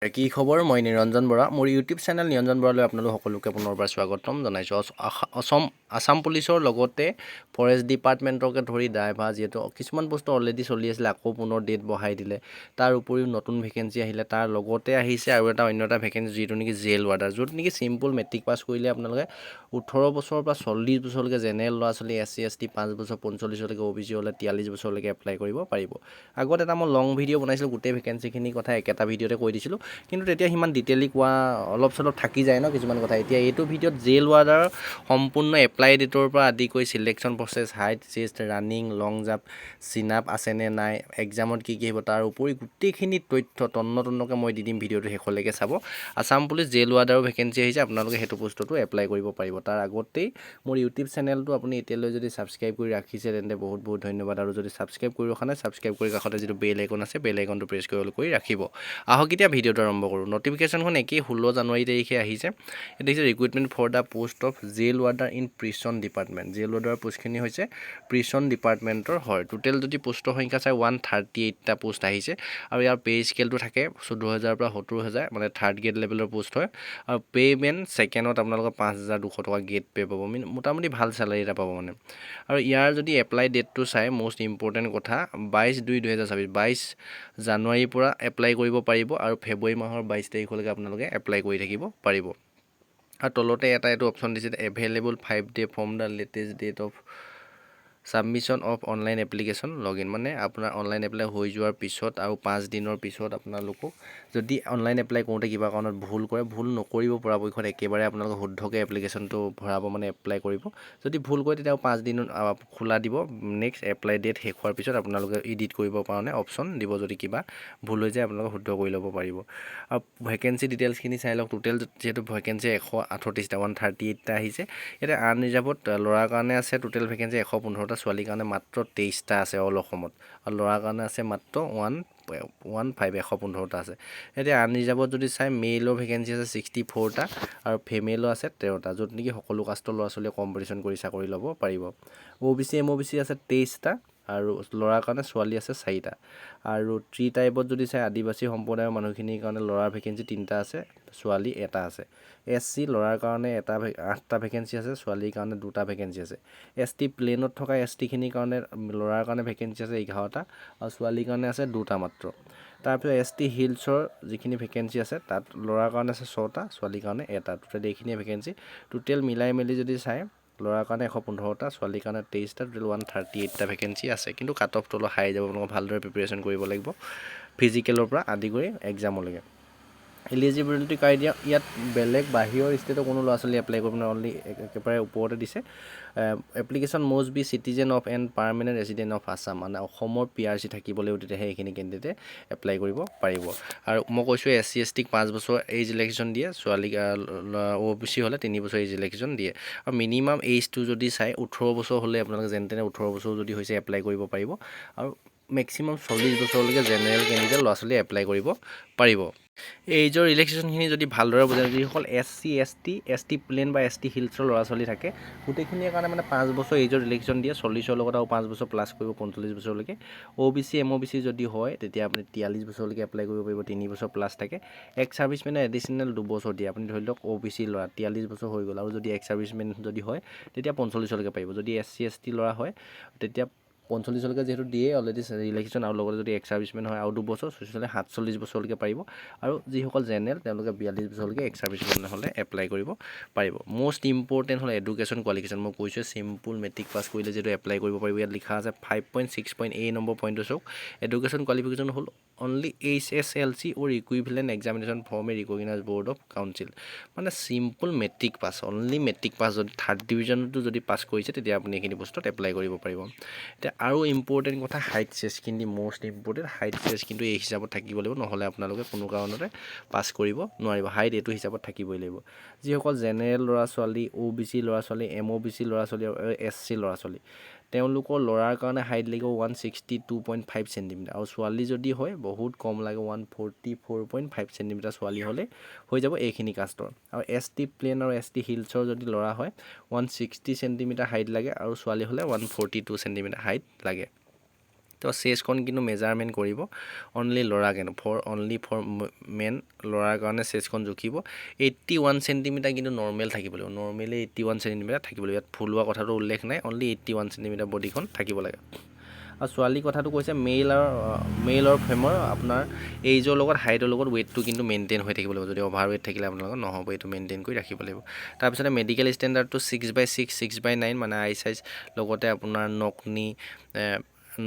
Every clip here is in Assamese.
কি খবৰ মই নিৰঞ্জন বৰা মোৰ ইউটিউব চেনেল নিৰঞ্জন বৰালৈ আপোনালোক সকলোকে পুনৰবাৰ স্বাগতম জনাইছোঁ আসাম পুলিচৰ লগতে ফৰেষ্ট ডিপাৰ্টমেণ্টকে ধৰি ড্ৰাইভাৰ যিহেতু কিছুমান বস্তু অলৰেডি চলি আছিলে আকৌ পুনৰ ডেট বঢ়াই দিলে তাৰ উপৰিও নতুন ভেকেঞ্চি আহিলে তাৰ লগতে আহিছে আৰু অন্য এটা ভেকেঞ্চি যিটো নেকি জেল ৱাৰ্ডাৰ য'ত নেকি চিম্পল মেট্ৰিক পাছ কৰিলে আপোনালোকে 18 বছৰৰ পৰা 40 বছৰলৈকে জেনেৰেল ল'ৰা ছোৱালী SC ST 5 বছৰ 45লৈকে OBC হ'লে 43 বছৰলৈকে এপ্লাই কৰিব পাৰিব আগত এটা মই লং ভিডিঅ' বনাইছিলোঁ গোটেই ভেকেঞ্চিখিনিৰ কথা একেটা ভিডিঅ'তে কৈ দিছিলোঁ কিন্তু তেতিয়া সিমান ডিটেইলি কোৱা অলপ চলপ থাকি যায় ন কিছুমান কথা এতিয়া এইটো ভিডিঅ'ত জেল ৱাৰ্ডাৰৰ সম্পূৰ্ণ এপ্লাই ডেটৰ পৰা আদি কৰি সিলেকশ্যন প্ৰচেছ হাইট চেষ্ট ৰানিং লং জাম্প চিনাপ আছেনে নাই এক্সামত কি আহিব তাৰ উপৰি গোটেইখিনি তথ্য তন্নতন্নকৈ মই দি দিম ভিডিঅ'টো শেষলৈকে চাব আসাম পুলিচ জেল ৱাৰ্ডাৰৰ ভেকেঞ্চি আহিছে আপোনালোকে সেইটো পোষ্টতো এপ্লাই কৰিব পাৰিব তাৰ আগতেই মোৰ ইউটিউব চেনেলটো আপুনি এতিয়ালৈ যদি ছাবস্ক্ৰাইব কৰি ৰাখিছে তেন্তে বহুত বহুত ধন্যবাদ আৰু যদি ছাবস্ক্ৰাইব কৰি ৰখা নাই ছাবস্ক্ৰাইব কৰি কাষতে যিটো বেল আইকন আছে বেল আইকনটো প্ৰেছ কৰি ৰাখিব আহক এতিয়া ভিডিঅ'টো আৰম্ভ কৰোঁ নটিফিকেশ্যনখন একেই 16 জানুৱাৰী তাৰিখে আহিছে এটা হৈছে recruitment for the post of jail warder in prison department jail ৱাৰ্ডাৰৰ পোষ্টখিনি হৈছে প্ৰিছন ডিপাৰ্টমেণ্টৰ হয় টোটেল যদি পোষ্টৰ সংখ্যা চাই 138টা পোষ্ট আহিছে আৰু ইয়াৰ পে স্কেলটো থাকে 14,000 পৰা 70,000 মানে থাৰ্ড গ্ৰেড লেভেলৰ পোষ্ট হয় আৰু পে'মেণ্ট ছেকেণ্ডত আপোনালোকৰ 5,200 টকা গেট পে' পাব মোটামুটি ভাল চেলাৰী এটা পাব মানে আৰু ইয়াৰ যদি এপ্লাই ডেটটো চাই মষ্ট ইম্পৰ্টেণ্ট কথা 22/2/2026 22 জানুৱাৰীৰ পৰা এপ্লাই কৰিব পাৰিব আৰু ফেব্ৰুৱাৰী মাহৰ 22 তাৰিখলৈকে আপোনালোকে এপ্লাই কৰি থাকিব পাৰিব আৰু তলতে এইটো অপশ্যন দিছে available 5 day from the latest date of submission of online application log in মানে আপোনাৰ অনলাইন এপ্লাই হৈ যোৱাৰ পিছত আৰু 5 দিনৰ পিছত আপোনালোকক যদি অনলাইন এপ্লাই কৰোঁতে কিবা কাৰণত ভুল কৰে ভুল নকৰিব পৰাপক্ষত একেবাৰে আপোনালোকে শুদ্ধকৈ এপ্লিকেশ্যনটো ভৰাব মানে এপ্লাই কৰিব যদি ভুল কৰে তেতিয়া 5 দিন খোলা দিব নেক্সট এপ্লাই ডেট শেষ হোৱাৰ পিছত আপোনালোকে এডিট কৰিবৰ কাৰণে অপশ্যন দিব যদি কিবা ভুল হৈ যায় আপোনালোকে শুদ্ধ কৰি ল'ব পাৰিব আৰু ভেকেঞ্চি ডিটেইলছখিনি চাই লওক টোটেল যিহেতু ভেকেঞ্চি 138টা 138টা আহিছে এতিয়া আনৰিজাৰ্ভত ল'ৰাৰ কাৰণে আছে টোটেল ভেকেঞ্চি 115টা ছোৱালীৰ কাৰণে মাত্ৰ 23টা আছে অল অসমত আৰু ল'ৰাৰ কাৰণে আছে মাত্ৰ 115টা আছে এতিয়া আনৰিজাৰ্ভত যদি চাই মেইলৰ ভেকেঞ্চি আছে 64টা আৰু ফিমেলৰ আছে 13টা য'ত নেকি সকলো কাষ্টৰ ল'ৰা ছোৱালীয়ে কম্পিটিশ্যন কৰি চাকৰি ল'ব পাৰিব OBC MOBC আছে 23টা আৰু ল'ৰাৰ কাৰণে ছোৱালী আছে 4টা আৰু 3 টাইপত যদি চাই আদিবাসী সম্প্ৰদায়ৰ মানুহখিনিৰ কাৰণে ল'ৰাৰ ভেকেঞ্চি 3টা আছে ছোৱালী 1টা আছে SC ল'ৰাৰ কাৰণে 8টা ভেকেঞ্চি আছে ছোৱালীৰ কাৰণে 2টা ভেকেঞ্চি আছে ST প্লেনত থকা STখিনিৰ কাৰণে ল'ৰাৰ কাৰণে ভেকেঞ্চি আছে 11টা আৰু ছোৱালীৰ কাৰণে আছে 2টা মাত্ৰ তাৰপিছত ST হিলছৰ যিখিনি ভেকেঞ্চি আছে তাত ল'ৰাৰ কাৰণে আছে 6টা ছোৱালীৰ কাৰণে 1টা টোটেল এইখিনিয়ে ভেকেঞ্চি টোটেল মিলাই মেলি যদি চাই ল'ৰাৰ কাৰণে 115টা ছোৱালীৰ কাৰণে 23টা টোটেল 138টা ভেকেঞ্চি আছে কিন্তু কাট অফটো অলপ হাই যাব আপোনালোকে ভালদৰে প্ৰিপেৰেশ্যন কৰিব লাগিব ফিজিকেলৰ পৰা আদি কৰি এক্সামলৈকে এলিজিবিলিটি ক্ৰাইটেৰিয়া ইয়াত বেলেগ বাহিৰৰ ষ্টেটৰ কোনো ল'ৰা ছোৱালী এপ্লাই কৰিব নোৱাৰে অনলি একেবাৰে ওপৰতে দিছে application must be citizen of and permanent resident of Assam মানে অসমৰ PRC থাকিব লাগিব তেতিয়াহে এইখিনি কেণ্ডিডেটে এপ্লাই কৰিব পাৰিব আৰু মই কৈছোঁ SC ST 5 বছৰ এজ ৰিলেক্সেশ্যন দিয়ে ছোৱালীক OBC হ'লে 3 বছৰ এজ ৰিলেক্সেশ্যন দিয়ে আৰু মিনিমাম এইজটো যদি চাই 18 বছৰ হ'লে আপোনালোকে যেনে তেনে 18 বছৰ যদি হৈছে এপ্লাই কৰিব পাৰিব আৰু মেক্সিমাম 40 বছৰলৈকে জেনেৰেল কেণ্ডিডেট ল'ৰা ছোৱালীয়ে এপ্লাই কৰিব পাৰিব এইজৰ ৰিলেক্সেশ্যনখিনি যদি ভালদৰে বুজায় যিসকল SC ST প্লেন বা ST হিলছৰ ল'ৰা ছোৱালী থাকে গোটেইখিনিৰ কাৰণে মানে 5 বছৰ এইজৰ ৰিলেক্সেশ্যন দিয়ে 40ৰ লগত আৰু 5 বছৰ প্লাছ কৰিব 45 বছৰলৈকে OBC MOBC যদি হয় তেতিয়া আপুনি 43 বছৰলৈকে এপ্লাই কৰিব পাৰিব 3 বছৰ প্লাছ থাকে এক্স ছাৰ্ভিচমেনে এডিশ্যনেল 2 বছৰ দিয়ে আপুনি ধৰি লওক OBC ল'ৰা 43 বছৰ হৈ গ'ল আৰু যদি এক্স ছাৰ্ভিচমেন যদি হয় তেতিয়া 45লৈকে পাৰিব যদি SC ST ল'ৰা হয় তেতিয়া 45লৈকে যিহেতু দিয়ে অলৰেডি ৰিলেক্সেশ্যন আৰু লগতে যদি এক্স ছাৰ্ভিচমেন হয় আৰু 2 বছৰ 47 বছৰলৈকে পাৰিব আৰু যিসকল জেনেৰেল তেওঁলোকে 42 বছৰলৈকে এক্স ছাৰ্ভিচমেন হ'লে এপ্লাই কৰিব পাৰিব মষ্ট ইম্পৰ্টেণ্ট হ'ল এডুকেশ্যন কোৱালিফিকেশ্যন মই কৈছোঁ চিম্পুল মেট্ৰিক পাছ কৰিলে যিহেতু এপ্লাই কৰিব পাৰিব ইয়াত লিখা আছে 5.6.A নম্বৰ পইণ্টটো চাওক এডুকেশ্যন কোৱালিফিকেশ্যন হ'ল only HSLC or equivalent examination from a recognise board of council মানে simple matric pass only matric pass যদি থাৰ্ড ডিভিজনটো যদি পাছ কৰিছে তেতিয়া আপুনি এইখিনি পোষ্টত এপ্লাই কৰিব পাৰিব এতিয়া আৰু ইম্পৰ্টেণ্ট কথা হাইট চেষ্টখিনি মষ্ট ইম্পৰ্টেণ্ট হাইট চেষ্ট কিন্তু এই হিচাপত থাকিব লাগিব নহ'লে আপোনালোকে কোনো কাৰণতে পাছ কৰিব নোৱাৰিব হাইট এইটো হিচাপত থাকিবই লাগিব যিসকল জেনেৰেল ল'ৰা ছোৱালী OBC ল'ৰা ছোৱালী MOBC ল'ৰা ছোৱালী আৰু SC ল'ৰা ছোৱালী তেওঁলোকৰ ল'ৰাৰ কাৰণে হাইট লাগিব 162.5 চেণ্টিমিটাৰ আৰু ছোৱালী যদি হয় বহুত কম লাগে 144.5 চেণ্টিমিটাৰ ছোৱালী হ'লে হৈ যাব এইখিনি কাষ্টৰ আৰু ST প্লেন আৰু ST হিলছৰ যদি ল'ৰা হয় 160 চেণ্টিমিটাৰ হাইট লাগে আৰু ছোৱালী হ'লে 142 চেণ্টিমিটাৰ হাইট লাগে তো চেষ্টখন কিন্তু মেজাৰমেণ্ট কৰিব অনলি ল'ৰা কাৰণে অনলি ফৰ মেন ল'ৰাৰ কাৰণে চেষ্টখন জুখিব 81 চেণ্টিমিটাৰ কিন্তু নৰ্মেল থাকিব লাগিব নৰ্মেলি 81 চেণ্টিমিটাৰ থাকিব লাগিব ইয়াত ফুল হোৱা কথাটো উল্লেখ নাই অনলি 81 চেণ্টিমিটাৰ বডিখন থাকিব লাগে আৰু ছোৱালীৰ কথাটো কৈছে মেল আৰু ফেমৰ আপোনাৰ এইজৰ লগত হাইটৰ লগত ৱেইটটো কিন্তু মেইনটেইন হৈ থাকিব লাগিব যদি অভাৰ ৱেইট থাকিলে আপোনালোকৰ নহ'ব এইটো মেইনটেইন কৰি ৰাখিব লাগিব তাৰপিছতে মেডিকেল ষ্টেণ্ডাৰ্ডটো 6/6 6/9 মানে আই চাইজ লগতে আপোনাৰ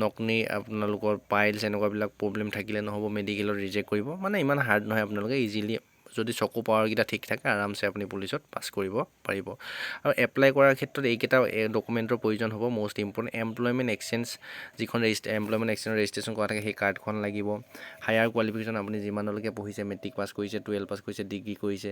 নকনি আপোনালোকৰ পাইলছ এনেকুৱাবিলাক প্ৰব্লেম থাকিলে নহ'ব মেডিকেলত ৰিজেক্ট কৰিব মানে ইমান হাৰ্ড নহয় আপোনালোকে ইজিলি যদি চকু পাৱাৰকেইটা ঠিক থাকে আৰামছে আপুনি পুলিচত পাছ কৰিব পাৰিব আৰু এপ্লাই কৰাৰ ক্ষেত্ৰত এইকেইটা ডকুমেণ্টৰ প্ৰয়োজন হ'ব মষ্ট ইম্পৰ্টেণ্ট এমপ্লয়মেণ্ট এক্সচেঞ্জ যিখন এমপ্লয়মেণ্ট এক্সচেঞ্জৰ ৰেজিষ্ট্ৰেশ্যন কৰা থাকে সেই কাৰ্ডখন লাগিব হায়াৰ কোৱালিফিকেশ্যন আপুনি যিমানলৈকে পঢ়িছে মেট্ৰিক পাছ কৰিছে 12 পাছ কৰিছে ডিগ্ৰী কৰিছে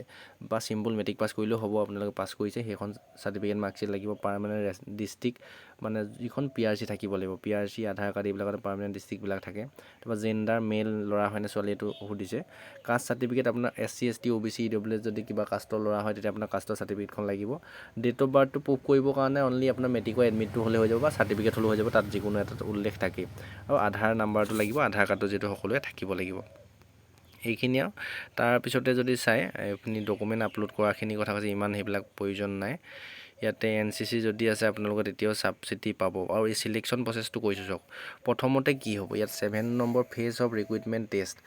বা চিম্পল মেট্ৰিক পাছ কৰিলেও হ'ব আপোনালোকে পাছ কৰিছে সেইখন চাৰ্টিফিকেট মাৰ্কশ্বিট লাগিব পাৰ্মানেণ্ট ডিষ্ট্ৰিক্ট মানে যিখন PRC থাকিব লাগিব PRC আধাৰ কাৰ্ড এইবিলাকত পাৰ্মানেণ্ট ডিষ্ট্ৰিক্টবিলাক থাকে তাৰপৰা জেণ্ডাৰ মেল ল'ৰা হয়নে ছোৱালী এইটো সুধিছে কাষ্ট চাৰ্টিফিকেট আপোনাৰ SC ST OBC EWS যদি কিবা কাষ্টৰ ল'ৰা হয় তেতিয়া আপোনাৰ কাষ্টৰ চাৰ্টিফিকেটখন লাগিব ডেট অফ বাৰ্থটো প্ৰুভ কৰিবৰ কাৰণে অনলি আপোনাৰ মেট্ৰিকৰ এডমিটটো হ'লে হৈ যাব বা চাৰ্টিফিকেট হ'লেও হৈ যাব তাত যিকোনো এটা উল্লেখ থাকেই আৰু আধাৰ নাম্বাৰটো লাগিব আধাৰ কাৰ্ডটো যিটো সকলোৱে থাকিব লাগিব এইখিনি আৰু তাৰপিছতে যদি চাই আপুনি ডকুমেণ্ট আপলোড কৰাখিনি কথা কৈছে ইমান সেইবিলাক প্ৰয়োজন নাই ইয়াতে NCC যদি আছে আপোনালোকে তেতিয়াও ছাবচিডি পাব আৰু এই চিলেকশ্যন প্ৰচেছটো কৈছোঁ চাওক প্ৰথমতে কি হ'ব ইয়াত 7 number phase of recruitment test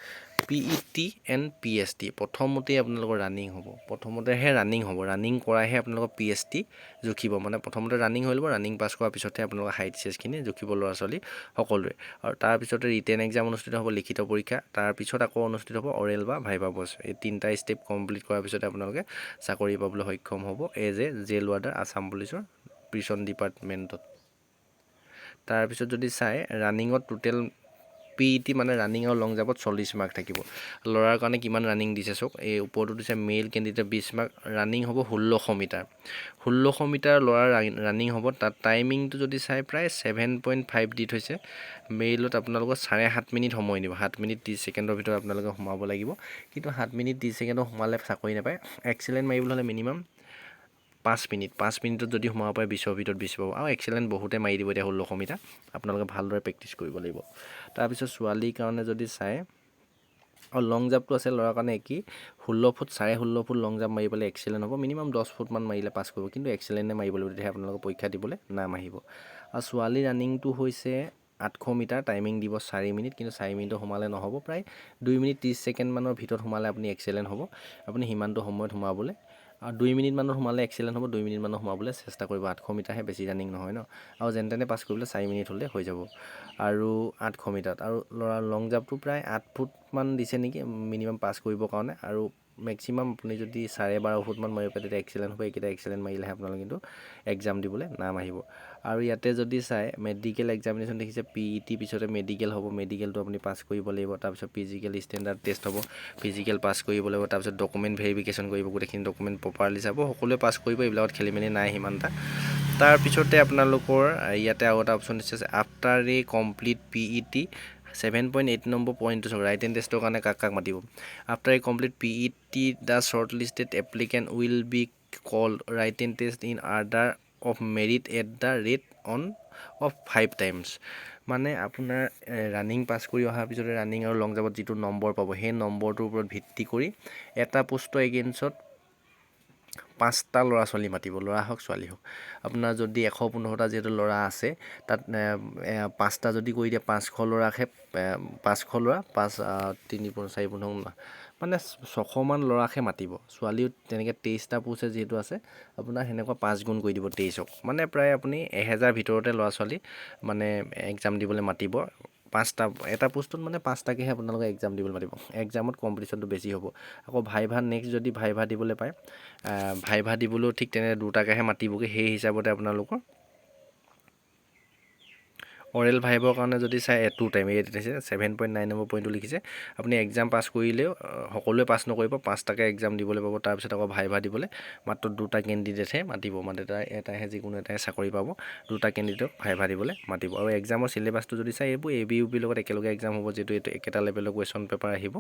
PET and PST প্ৰথমতেই আপোনালোকৰ ৰানিং হ'ব প্ৰথমতেহে ৰানিং হ'ব ৰানিং কৰাইহে আপোনালোকৰ PST জুখিব মানে প্ৰথমতে ৰানিং হৈ ল'ব ৰানিং পাছ কৰাৰ পিছতহে আপোনালোকৰ হাইট চেষ্টখিনি জুখিব ল'ৰা ছোৱালী সকলোৰে আৰু তাৰপিছতে ৰিটেন এক্সাম অনুষ্ঠিত হ'ব লিখিত পৰীক্ষা তাৰপিছত আকৌ অনুষ্ঠিত হ'ব অৰেল বা ভাইভা বছ এই তিনিটা ষ্টেপ কমপ্লিট কৰাৰ পিছতে আপোনালোকে চাকৰি পাবলৈ সক্ষম হ'ব as a jail warder Assam পুলিচৰ প্ৰিজন ডিপাৰ্টমেণ্টত তাৰপিছত যদি চাই ৰানিঙত টোটেল PET মানে ৰানিং আৰু লং জাম্পত 40 মাৰ্ক থাকিব ল'ৰাৰ কাৰণে কিমান ৰানিং দিছে চাওক এই ওপৰতো দিছে মেল কেণ্ডিডেট 20 মাৰ্ক ৰানিং হ'ব 1600 মিটাৰ ল'ৰাৰ ৰানিং হ'ব তাত টাইমিংটো যদি চাই প্ৰায় 7.5 দি থৈছে মেইলত আপোনালোকৰ 7.5 মিনিট সময় দিব 7 মিনিট 30 ছেকেণ্ডৰ ভিতৰত আপোনালোকে সোমাব লাগিব কিন্তু 7 মিনিট 30 ছেকেণ্ডত সোমালে চাকৰি নাপায় এক্সেলেণ্ট মাৰিবলৈ হ'লে মিনিমাম 5 মিনিটত যদি সোমাব পাৰে 20ৰ ভিতৰত 20 পাব আৰু এক্সেলেণ্ট বহুতে মাৰি দিব এতিয়া 1600 মিটাৰ আপোনালোকে ভালদৰে প্ৰেক্টিছ কৰিব লাগিব তাৰপিছত ছোৱালীৰ কাৰণে যদি চাই আৰু লং জাম্পটো আছে ল'ৰাৰ কাৰণে একেই 16 ফুট 16.5 ফুট লং জাম্প মাৰিবলৈ এক্সেলেণ্ট হ'ব মিনিমাম 10 ফুটমান মাৰিলে পাছ কৰিব কিন্তু এক্সেলেণ্টে মাৰিব লাগিব তেতিয়াহে আপোনালোকে পৰীক্ষা দিবলৈ নাম আহিব আৰু ছোৱালীৰ ৰানিংটো হৈছে 800 মিটাৰ টাইমিং দিব 4 মিনিট কিন্তু 4 মিনিটত সোমালে নহ'ব প্ৰায় 2 মিনিট 30 ছেকেণ্ডমানৰ ভিতৰত সোমালে আপুনি এক্সেলেণ্ট হ'ব আপুনি সিমানটো সময়ত সোমাবলৈ আৰু 2 মিনিটমানত সোমালে এক্সেলেণ্ট হ'ব 2 মিনিটমানত সোমাবলৈ চেষ্টা কৰিব 800 মিটাৰহে বেছি ৰানিং নহয় ন আৰু যেন তেনে পাছ কৰিবলৈ 4 মিনিট হ'লে হৈ যাব আৰু 800 মিটাৰত আৰু ল'ৰা লং জাম্পটো প্ৰায় 8 ফুটমান দিছে নেকি মিনিমাম পাছ কৰিবৰ কাৰণে আৰু মেক্সিমাম আপুনি যদি 12.5 ফুটমান মাৰিব পাৰে তেতিয়া এক্সেলেণ্ট হ'ব এইকেইটা এক্সেলেণ্ট মাৰিলেহে আপোনালোকে কিন্তু এক্সাম দিবলৈ নাম আহিব আৰু ইয়াতে যদি চাই মেডিকেল এক্সামিনেশ্যন দেখিছে PET পিছতে মেডিকেল হ'ব মেডিকেলটো আপুনি পাছ কৰিব লাগিব তাৰপিছত ফিজিকেল ষ্টেণ্ডাৰ্ড টেষ্ট হ'ব ফিজিকেল পাছ কৰিব লাগিব তাৰপিছত ডকুমেণ্ট ভেৰিফিকেশ্যন কৰিব গোটেইখিনি ডকুমেণ্ট প্ৰপাৰলি চাব সকলোৱে পাছ কৰিব এইবিলাকত খেলি মেলি নাই সিমান এটা তাৰপিছতে আপোনালোকৰ ইয়াতে আৰু এটা অপশ্যন দিছে আফটাৰ এ কমপ্লিট PET 7.8 নম্বৰ পইণ্টটো চাওক ৰাইট এণ্ড টেষ্টৰ কাৰণে কাক মাতিব after A complete PET the short listed applicant will be call right and test in order of merit at the rate of 5 times মানে আপোনাৰ ৰানিং পাছ কৰি অহাৰ পিছতে ৰানিং আৰু লং জাম্পত যিটো নম্বৰ পাব সেই নম্বৰটোৰ ওপৰত ভিত্তি কৰি এটা পোষ্টৰ এগেইনষ্টত 5টা ল'ৰা ছোৱালী মাতিব ল'ৰা হওক ছোৱালী হওক আপোনাৰ যদি 115টা যিহেতু ল'ৰা আছে তাত 5টা যদি কৰি দিয়ে 500 ল'ৰাকহে 500 ল'ৰা 3 4 মানে 600মান ল'ৰাকহে মাতিব ছোৱালীও তেনেকৈ 23টা পোষ্ট যিহেতু আছে আপোনাৰ সেনেকুৱা 5 গুণ কৰি দিব 23ক মানে প্ৰায় আপুনি 1000 ভিতৰতে ল'ৰা ছোৱালী মানে এক্সাম দিবলৈ মাতিব 5টা এটা পোষ্টত মানে 5টাকেহে আপোনালোকে এক্সাম দিবলৈ মাতিব এক্সামত কম্পিটিশ্যনটো বেছি হ'ব আকৌ ভাইভা নেক্সট যদি ভাইভা দিবলৈ পায় ভাইভা দিবলৈও ঠিক তেনে 2টাকেহে মাতিবগৈ সেই হিচাপতে আপোনালোকৰ অৰেল ভাইভৰ কাৰণে যদি চাই 2 টাইম এই দিছে 7.9 নম্বৰ পইণ্টটো লিখিছে আপুনি এক্সাম পাছ কৰিলেও সকলোৱে পাছ নকৰিব 5টাকে এক্সাম দিবলৈ পাব তাৰপিছত আকৌ ভাইভা দিবলৈ মাত্ৰ 2টা কেণ্ডিডেটহে মাতিব মানে এটাহে যিকোনো এটাহে চাকৰি পাব 2টা কেণ্ডিডেটক ভাইভা দিবলৈ মাতিব আৰু এক্সামৰ চিলেবাছটো যদি চাই এইবোৰ ABUP লগত একেলগে এক্সাম হ'ব যিহেতু এইটো একেটা লেভেলৰ কুৱেশ্যন পেপাৰ আহিব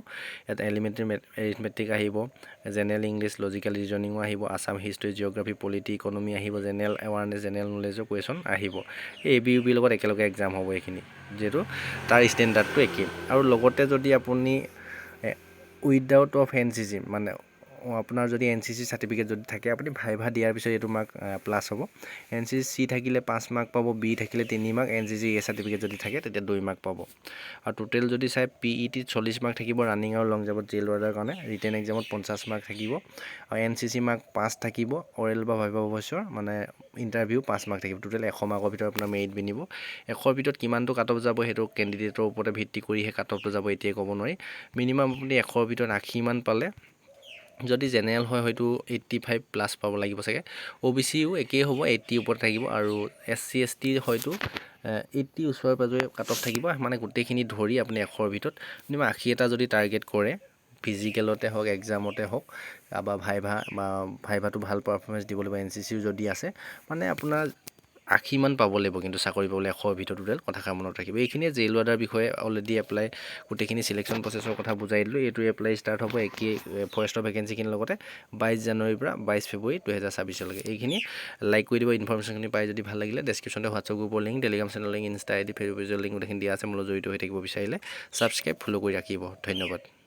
ইয়াত এলিমেণ্টাৰী এৰিথমেটিক আহিব জেনেৰেল ইংলিছ লজিকেল ৰিজনিঙো আহিব Assam history geography polity economy আহিব জেনেৰেল এৱাৰনেছ জেনেৰেল নলেজৰ কুৱেশ্যন আহিব এই ABUP লগত একেলগে এক্সাম এক্সাম হ'ব এইখিনি যিহেতু তাৰ ষ্টেণ্ডাৰ্ডটো একেই আৰু লগতে যদি আপুনি উইদাউট অফ NCC মানে আপোনাৰ যদি NCC চাৰ্টিফিকেট যদি থাকে আপুনি ভাইভা দিয়াৰ পিছত এইটো মাৰ্ক প্লাছ হ'ব NCC C থাকিলে 5 মাৰ্ক পাব B থাকিলে 3 মাৰ্ক NCC A চাৰ্টিফিকেট যদি থাকে তেতিয়া 2 মাৰ্ক পাব আৰু টোটেল যদি চাই PET 40 মাৰ্ক থাকিব ৰানিং আৰু লং জাম্পত জেইল ৱাৰ্ডাৰৰ কাৰণে ৰিটেন এক্সামত 50 মাৰ্ক থাকিব আৰু NCC মাৰ্ক 5 থাকিব অৰেল বা ভাইভা অৱশ্যৰ মানে ইণ্টাৰভিউ 5 মাৰ্ক থাকিব টোটেল 100 মাৰ্কৰ ভিতৰত আপোনাৰ মেৰিট বিনিব 100ৰ ভিতৰত কিমানটো কাট অফ যাব সেইটো কেণ্ডিডেটৰ ওপৰতে ভিত্তি কৰিহে কাট অফটো যাব এতিয়াই ক'ব নোৱাৰি মিনিমাম আপুনি 100ৰ ভিতৰত 80 মান পালে যদি জেনেৰেল হয় হয়তো 85 প্লাছ পাব লাগিব চাগে OBCও একেই হ'ব 80 ওপৰত থাকিব আৰু SC ST হয়তো 80 ওচৰে পাজৰে কাট অফ থাকিব মানে গোটেইখিনি ধৰি আপুনি 100ৰ ভিতৰত মিনিমাম 80 এটা যদি টাৰ্গেট কৰে ফিজিকেলতে হওক এক্সামতে হওক বা ভাইভাটো ভাল পাৰফৰ্মেঞ্চ দিব লাগিব NCCও যদি আছে মানে আপোনাৰ 80 মান পাব লাগিব কিন্তু চাকৰি পাবলৈ 100ৰ ভিতৰত টোটেল কথাষাৰ মনত ৰাখিব এইখিনিয়ে জেইল ৱাৰ্ডাৰ বিষয়ে অলৰেডি এপ্লাই গোটেইখিনি সিলেকশ্যন প্ৰচেছৰ কথা বুজাই দিলোঁ এইটো এপ্লাই ষ্টাৰ্ট হ'ব একেই ফৰেষ্টৰ ভেকেঞ্চিখিনিৰ লগতে 22 জানুৱাৰীৰ পৰা 22 ফেব্ৰুৱাৰী 2026 এইখিনি লাইক কৰি দিব ইনফৰমেশ্যনখিনি পাই যদি ভাল লাগিলে ডেছক্ৰিপশ্যনতে হোৱাটছআপ গ্ৰুপৰ লিংক টেলিগ্ৰাম চেনেলৰ লিংক ইনষ্টা ID ফেচবুকৰ লিংক গোটেইখিনি দিয়া আছে মোলৈ জড়িত হৈ থাকিব বিচাৰিলে ছাবস্ক্ৰাইব ফ'ল' কৰি ৰাখিব ধন্যবাদ